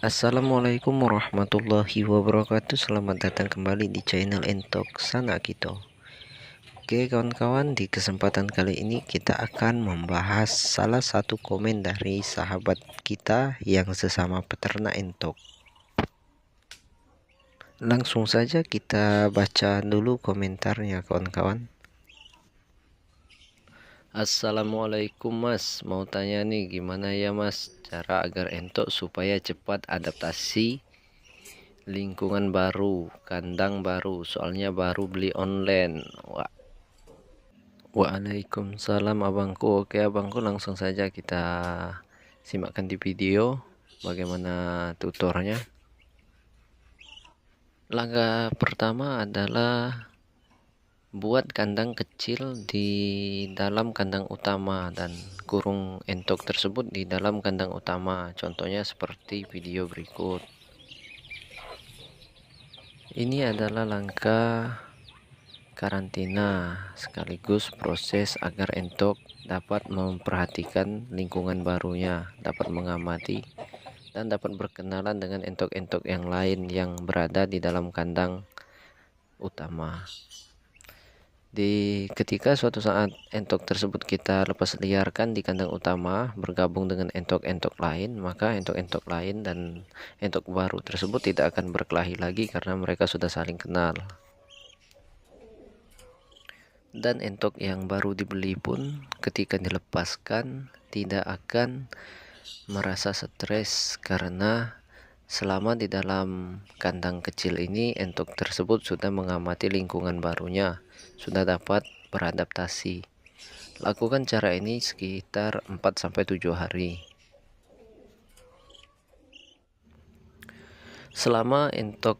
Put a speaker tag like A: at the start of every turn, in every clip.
A: Assalamualaikum warahmatullahi wabarakatuh. Selamat datang kembali di channel Entok Sanakito. Oke kawan-kawan, di kesempatan kali ini kita akan membahas salah satu komen dari sahabat kita yang sesama peternak entok. Langsung saja kita baca dulu komentarnya kawan-kawan. Assalamualaikum mas, mau tanya nih gimana ya mas cara agar entok supaya cepat adaptasi lingkungan baru, kandang baru, soalnya baru beli online. Waalaikumsalam abangku. Oke abangku, langsung saja kita simakkan di video bagaimana tutornya. Langkah pertama adalah buat kandang kecil di dalam kandang utama dan kurung entok tersebut di dalam kandang utama, contohnya seperti video berikut. Ini adalah langkah karantina sekaligus proses agar entok dapat memperhatikan lingkungan barunya, dapat mengamati dan dapat berkenalan dengan entok-entok yang lain yang berada di dalam kandang utama. Ketika suatu saat entok tersebut kita lepas liarkan di kandang utama bergabung dengan entok-entok lain, maka entok-entok lain dan entok baru tersebut tidak akan berkelahi lagi karena mereka sudah saling kenal. Dan entok yang baru dibeli pun ketika dilepaskan tidak akan merasa stres karena selama di dalam kandang kecil ini entok tersebut sudah mengamati lingkungan barunya, sudah dapat beradaptasi. Lakukan cara ini sekitar 4-7 hari. Selama entok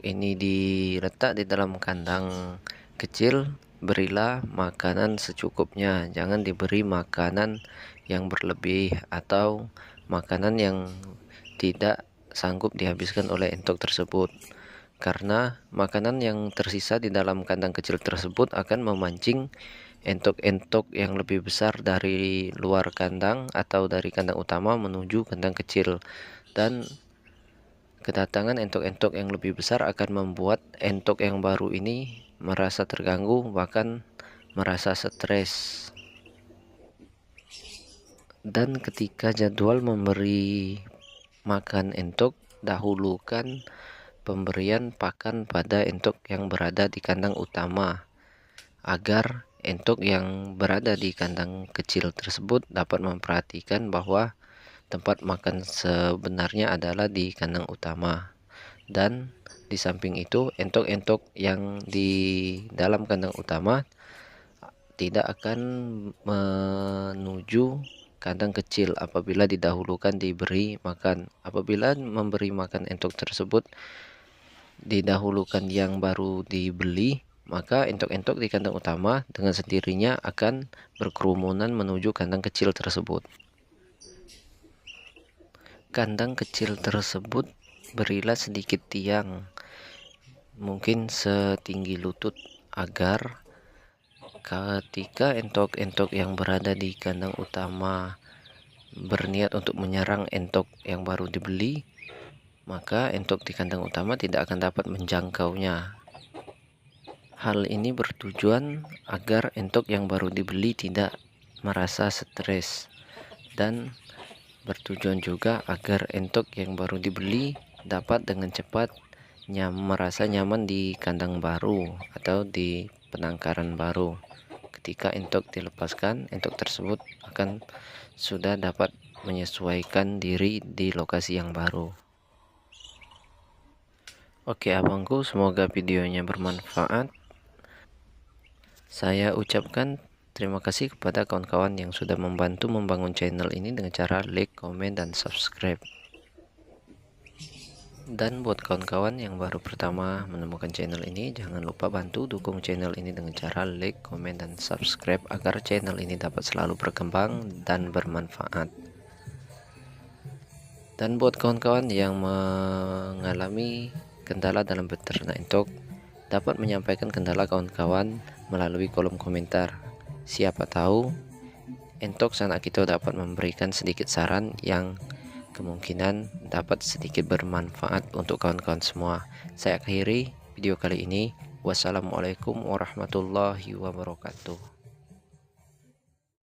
A: ini diletak di dalam kandang kecil, berilah makanan secukupnya, jangan diberi makanan yang berlebih atau makanan yang tidak sanggup dihabiskan oleh entok tersebut, karena makanan yang tersisa di dalam kandang kecil tersebut akan memancing entok-entok yang lebih besar dari luar kandang atau dari kandang utama menuju kandang kecil, dan kedatangan entok-entok yang lebih besar akan membuat entok yang baru ini merasa terganggu, bahkan merasa stres. Dan ketika jadwal memberi makan entok, dahulukan pemberian pakan pada entok yang berada di kandang utama, agar entok yang berada di kandang kecil tersebut dapat memperhatikan bahwa tempat makan sebenarnya adalah di kandang utama. Dan di samping itu, entok-entok yang di dalam kandang utama tidak akan menuju kandang kecil apabila didahulukan diberi makan. Apabila memberi makan entok tersebut didahulukan yang baru dibeli, maka entok-entok di kandang utama dengan sendirinya akan berkerumunan menuju kandang kecil tersebut. Kandang kecil tersebut berilah sedikit tiang, mungkin setinggi lutut, agar ketika entok-entok yang berada di kandang utama berniat untuk menyerang entok yang baru dibeli, maka entok di kandang utama tidak akan dapat menjangkaunya. Hal ini bertujuan agar entok yang baru dibeli tidak merasa stres, dan bertujuan juga agar entok yang baru dibeli dapat dengan cepat merasa nyaman di kandang baru atau di penangkaran baru. Ketika entok dilepaskan, entok tersebut akan sudah dapat menyesuaikan diri di lokasi yang baru. Oke abangku, semoga videonya bermanfaat. Saya ucapkan terima kasih kepada kawan-kawan yang sudah membantu membangun channel ini dengan cara like, komen, dan subscribe. Dan buat kawan-kawan yang baru pertama menemukan channel ini, jangan lupa bantu dukung channel ini dengan cara like, komen, dan subscribe agar channel ini dapat selalu berkembang dan bermanfaat. Dan buat kawan-kawan yang mengalami kendala dalam beternak entok, dapat menyampaikan kendala kawan-kawan melalui kolom komentar. Siapa tahu entok Sanakito dapat memberikan sedikit saran yang kemungkinan dapat sedikit bermanfaat untuk kawan-kawan semua. Saya akhiri video kali ini. Wassalamualaikum warahmatullahi wabarakatuh.